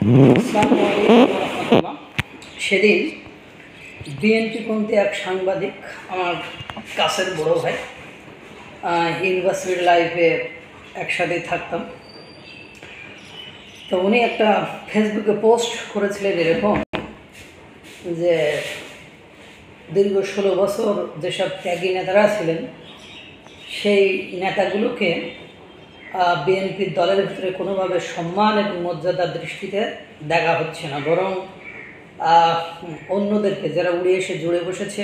আসসালামু আলাইকুম রাহমাতুল্লাহ। সেদিন বিএনপিপন্থী এক সাংবাদিক, আমার কাছের বড় ভাই, ইউনিভার্সিটি লাইফে একসাথেই থাকতাম। তো উনি একটা ফেসবুকে পোস্ট করেছিলেন এরকম যে দীর্ঘ 16 বছর যেসব ত্যাগী নেতারা ছিলেন সেই নেতাগুলোকে বিএনপির দলের ভিতরে কোনোভাবে সম্মান এবং মর্যাদার দৃষ্টিতে দেখা হচ্ছে না, বরং অন্যদেরকে যারা উড়ে এসে জুড়ে বসেছে,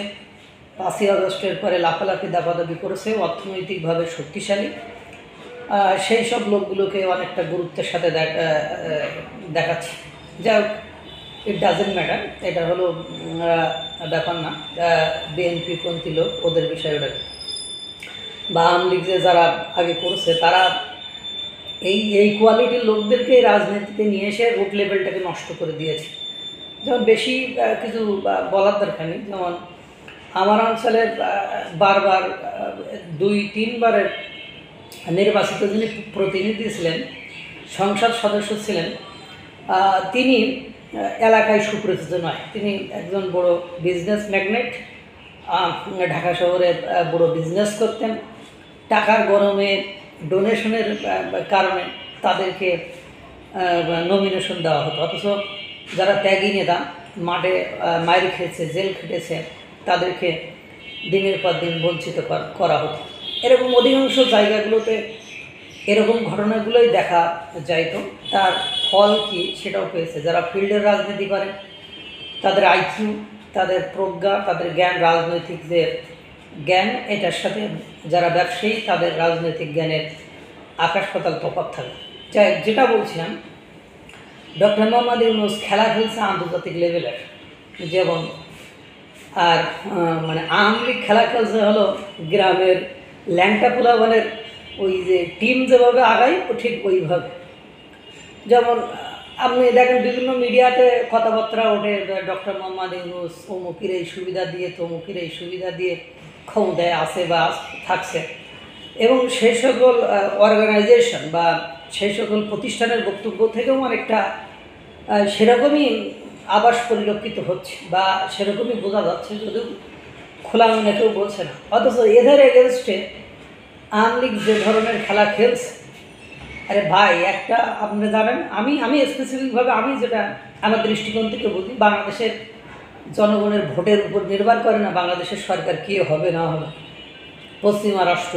5ই আগস্টের পরে লাফালাফি দাপাদাপি করেছে, অর্থনৈতিকভাবে শক্তিশালী, সেই সব লোকগুলোকে অনেকটা গুরুত্বের সাথে দেখাচ্ছে। যাই হোক, ইট ডাজেন্ট ম্যাটার, এটা হলো ব্যাপার না। বিএনপিপন্থী লোক, ওদের বিষয় ওটা, বা আওয়ামী লীগ যে যারা আগে করছে তারা এই কোয়ালিটির লোকদেরকে রাজনীতিতে নিয়ে এসে রুট লেভেলটাকে নষ্ট করে দিয়েছে। যেমন বেশি কিছু বলার দরকার নেই, যেমন আমার অঞ্চলের বারবার 2-3 বারের নির্বাচিত যিনি প্রতিনিধি ছিলেন, সংসদ সদস্য ছিলেন, তিনি এলাকায় সুপরিচিত নয়। তিনি একজন বড় বিজনেস ম্যাগনেট, ঢাকা শহরে বড় বিজনেস করতেন। টাকার গরমে, ডোনেশনের কারণে তাদেরকে নমিনেশন দেওয়া হতো, অথচ যারা ত্যাগী নেতা, মাঠে মাইর খেয়েছে, জেল খেটেছে, তাদেরকে দিনের পর দিন বঞ্চিত করা হতো। এরকম অধিকাংশ জায়গাগুলোতে এরকম ঘটনাগুলোই দেখা যাইত। তার ফল কি সেটাও পেয়েছে। যারা ফিল্ডের রাজনীতি করে তাদের আইকিউ, তাদের প্রজ্ঞা, তাদের জ্ঞান, রাজনৈতিক যে জ্ঞান, এটার সাথে যারা ব্যবসায়ী তাদের রাজনৈতিক জ্ঞানের আকাশ পাতাল তফাৎ থাকে। যেটা বলছিলাম, ডক্টর মোহাম্মদ ইউনূস খেলা খেলছে আন্তর্জাতিক লেভেলের, যেমন আর মানে আওয়ামী লীগ খেলা খেলছে হলো গ্রামের ল্যাংটা পোলাপানের ওই যে টিম যেভাবে আগায় ঠিক ওইভাবে। যেমন আপনি দেখেন বিভিন্ন মিডিয়াতে কথাবার্তা ওঠে, ডক্টর মোহাম্মদ ইউনূস অমুকের এই সুবিধা দিয়ে তমুকের এই সুবিধা দিয়ে ক্ষমতায় আছে বা থাকছে, এবং সেই সকল অর্গানাইজেশন বা সেই সকল প্রতিষ্ঠানের বক্তব্য থেকেও অনেকটা সেরকমই আভাস পরিলক্ষিত হচ্ছে বা সেরকমই বোঝা যাচ্ছে, যদিও খোলা মনে কেউ বলছে না। অথচ এদের এগেনস্টে আওয়ামী লীগ যে ধরনের খেলা খেলছে, আরে ভাই, একটা আপনি জানেন, আমি স্পেসিফিকভাবে আমি যেটা আমার দৃষ্টিকোণ থেকে বুঝি, বাংলাদেশের জনগণের ভোটের উপর নির্ভর করে না বাংলাদেশের সরকার কে হবে না হবে। পশ্চিমা রাষ্ট্র,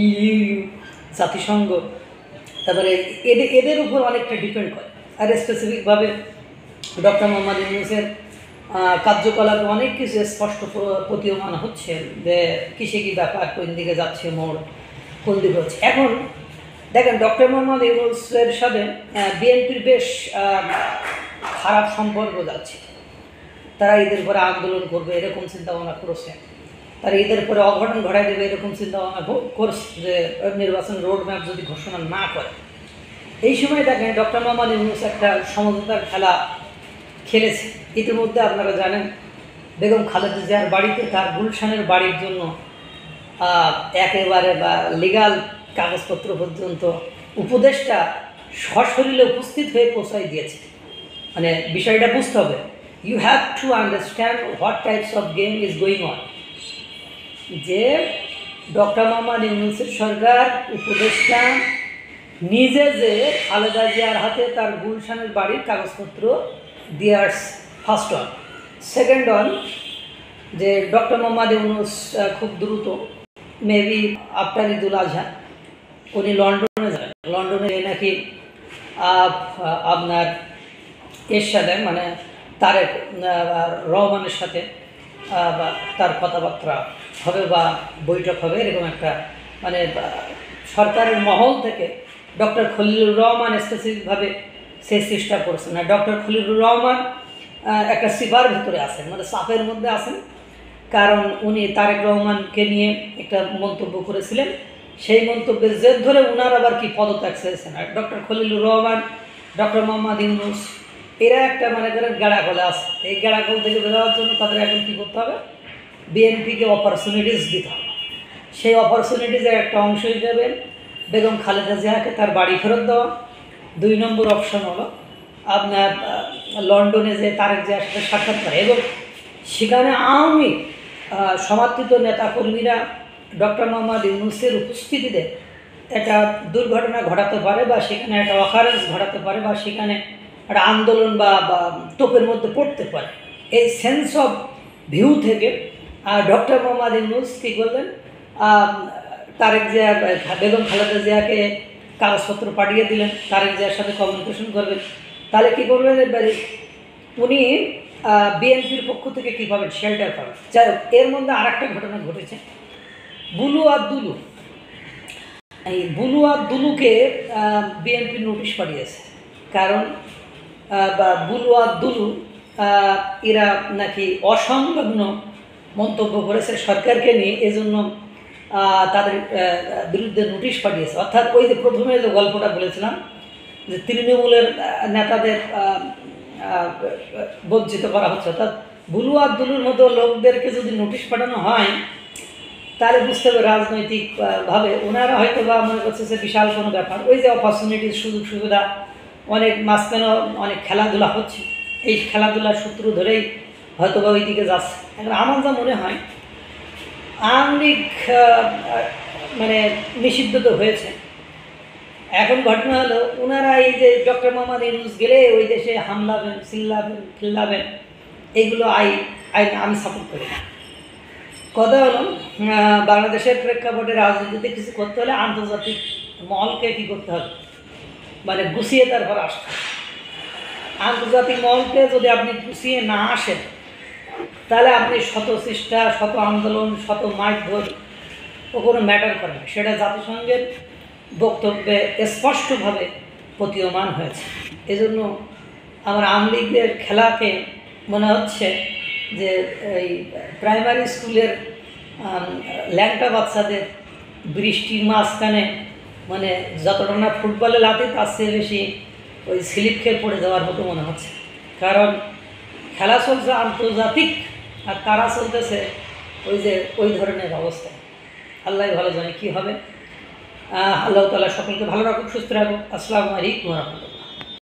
ইউ, জাতিসংঘ, তারপরে এদের উপর অনেকটা ডিপেন্ড করে। আর স্পেসিফিকভাবে ডক্টর মোহাম্মদ ইউনূসের কার্যকলাপে অনেক কিছু স্পষ্ট প্রতীয়মান হচ্ছে যে কিসে কী ব্যাপার, কোন দিকে যাচ্ছে মোড়, কোন দিকে হচ্ছে। এখন দেখেন, ডক্টর মোহাম্মদ ইউনূসের সাথে বিএনপির বেশ খারাপ সম্পর্ক যাচ্ছে। তারা ঈদের পরে আন্দোলন করবে এরকম চিন্তাভাবনা করেছে, তারা ঈদের পরে অঘটন ঘটাই দেবে এরকম চিন্তাভাবনা করছে, যে নির্বাচন রোড ম্যাপ যদি ঘোষণা না করে। এই সময় দেখেন ডক্টর মোহাম্মদ ইউনূস একটা সমঝোতার খেলা খেলেছে। ইতিমধ্যে আপনারা জানেন, বেগম খালেদা জিয়ার বাড়িতে তার গুলশানের বাড়ির জন্য একেবারে বা লিগাল কাগজপত্র পর্যন্ত উপদেষ্টা সশরীরে উপস্থিত হয়ে পৌঁছাই দিয়েছে। মানে বিষয়টা বুঝতে হবে, you have to understand what types of game is going on. যে ডক্টর মোহাম্মদ ইউনূসের সরকার উপদেষ্টা নিজে যে খালেদা জিয়ার হাতে তার গুলশানের বাড়ির কাগজপত্র দিয়ে আসছে, ফার্স্ট অন। সেকেন্ড অন, যে ডক্টর মোহাম্মদ ইউনূস খুব দ্রুত, মেবি আফটার ঈদুল আজহা, উনি লন্ডনে যাবেন। লন্ডনে নাকি আপনার এর সাথে, মানে তারেক রহমানের সাথে তার কথাবার্তা হবে বা বৈঠক হবে, এরকম একটা, মানে সরকারের মহল থেকে ডক্টর খলিলুর রহমান স্পেসিফিকভাবে সেই চেষ্টা করছেন না। ডক্টর খলিলুর রহমান একটা সিপার ভিতরে আছেন, মানে চাপের মধ্যে আছেন, কারণ উনি তারেক রহমানকে নিয়ে একটা মন্তব্য করেছিলেন। সেই মন্তব্যের জের ধরে উনার আবার কি পদত্যাগ চেয়েছেন। আর ডক্টর খলিলুর রহমান, ডক্টর মোহাম্মদ ইউনূস, এরা একটা মনে করেন গেড়াকলে আছে। এই গেড়াকল থেকে বেরোয়ার জন্য তাদের এখন কী করতে হবে, বিএনপিকে অপরচুনিটিস দিতে হবে। সেই অপরচুনিটিসের একটা অংশ হিসেবে বেগম খালেদা জিয়াকে তার বাড়ি ফেরত দেওয়া। 2 নম্বর অপশন হলো আপনার লন্ডনে যে তারেক জিয়ার সাথে সাক্ষাৎ করে এবং সেখানে আওয়ামী সমাদৃত নেতা কর্মীরা ডক্টর মোহাম্মদ ইউনূসের উপস্থিতিতে একটা দুর্ঘটনা ঘটাতে পারে বা সেখানে একটা অকারেন্স ঘটাতে পারে বা সেখানে একটা আন্দোলন বা তোপের মধ্যে পড়তে পারে, এই সেন্স অফ ভিউ থেকে ডক্টর মোহাম্মদ ইউনূস কী করলেন, তারেক জিয়া বেগম খালেদা জিয়াকে কাগজপত্র পাঠিয়ে দিলেন, তারেক জিয়ার সাথে কমিউনিকেশন করবেন। তাহলে কী করবেন, এবারে উনি বিএনপির পক্ষ থেকে কী পাবেন, শেল্টার পাবেন। যাই হোক, এর মধ্যে আর একটা ঘটনা ঘটেছে। বুলু আর দুলু, এই বুলু আর দুলুকে বিএনপি নোটিশ পাঠিয়েছে, কারণ বুলু আর দুলু এরা নাকি অসংলগ্ন মন্তব্য করেছে সরকারকে নিয়ে, এজন্য তাদের বিরুদ্ধে নোটিশ পাঠিয়েছে। অর্থাৎ ওই যে প্রথমে যে গল্পটা বলেছিলাম যে তৃণমূলের নেতাদের বঞ্চিত করা হচ্ছে, অর্থাৎ বুলু আর দুলুর মতো লোকদেরকে যদি নোটিশ পাঠানো হয় তাহলে বুঝতে হবে রাজনৈতিকভাবে ওনারা হয়তো বা মনে করছে যে বিশাল কোনো ব্যাপার, ওই যে অপরচুনিটির সুযোগ সুবিধা অনেক মাঝখানে অনেক খেলাধুলা হচ্ছে, এই খেলাধুলার সূত্র ধরেই হয়তো বা ওই দিকে যাচ্ছে। এখন আমার যা মনে হয় আওয়ামী লীগ মানে নিষিদ্ধ তো হয়েছে, এখন ঘটনা হলো ওনারা এই যে ডক্টর মোহাম্মদ ইউনূস গেলে ওই দেশে হামলাবেন, চিল্লাবেন, এইগুলো আইন আমি সাপোর্ট করি না। কথা হলো বাংলাদেশের প্রেক্ষাপটে রাজনীতিতে কিছু করতে হলে আন্তর্জাতিক মহলকে কী করতে হবে, মানে গুছিয়ে তারপর আসতে হবে। আন্তর্জাতিক মহলকে যদি আপনি গুছিয়ে না আসেন তাহলে আপনি শত চেষ্টা, শত আন্দোলন, শত মারধর ও কোনো ম্যাটার করে না, সেটা জাতিসংঘের বক্তব্যে স্পষ্টভাবে প্রতীয়মান হয়েছে। এজন্য আমার আওয়ামী লীগের খেলাকে মনে হচ্ছে যে এই প্রাইমারি স্কুলের ল্যাংটা বাচ্চাদের বৃষ্টির মাঝখানে মানে যতটা না ফুটবলে লাতে তার চেয়ে বেশি ওই স্লিপ খেয়ে পড়ে যাওয়ার মতো মনে হচ্ছে, কারণ খেলা চলছে আন্তর্জাতিক আর তারা চলতেছে ওই ধরনের অবস্থা। আল্লাহ ভালো জানে কী হবে। আল্লাহ তাআলা সকলকে ভালো রাখুক, সুস্থ রাখুক। আসসালামু আলাইকুম ওয়া রাহমাতুল্লাহ।